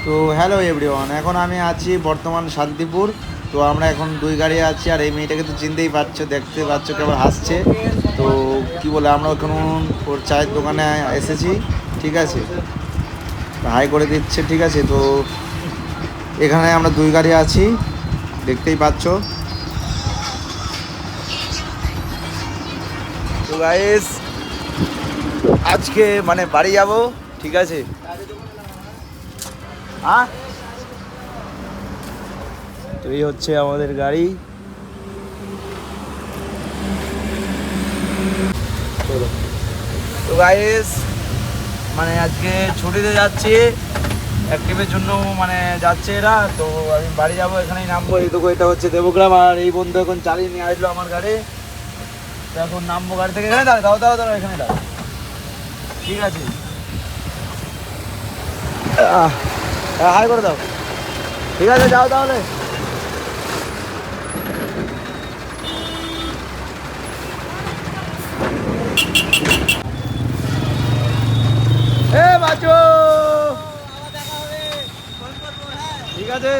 তো hello everyone, এখন আমি আছি বর্তমান শান্তিপুর। তো আমরা এখন দুই গাড়ি আছি, আর এই মেয়েটাকে তো চিনতেই পারছো, দেখতে পাচ্ছ কেবল হাসছে। তো কি বলে, আমরা ওখানে ওর চায়ের দোকানে এসেছি, ঠিক আছে, হাই করে দিচ্ছে, ঠিক আছে। তো এখানে আমরা দুই গাড়ি আছি, দেখতেই পাচ্ছ। তো গাইস, আজকে মানে বাড়ি যাব, ঠিক আছে। হ্যাঁ, তো এই হচ্ছে আমাদের গাড়ি। চলো। তো গাইস, মানে আজকে ছুটিতে যাচ্ছি, অ্যাক্টিভের জন্য মানে যাচ্ছে এরা। তো আমি বাড়ি যাবো, এখানেই নামবো। এই দেখো, এটা হচ্ছে দেবগ্রাম, আর এই বন্ধু এখন চালিয়ে নিয়ে আসলো আমার গাড়ি। তো এখন নামবো গাড়ি থেকে। এখানে দাঁড়া, দাও দাও, এখানে দাঁড়া, ঠিক আছে। হাই করে দাও, ঠিক আছে, যাও তাহলে। এ বাঁচো, ঠিক আছে।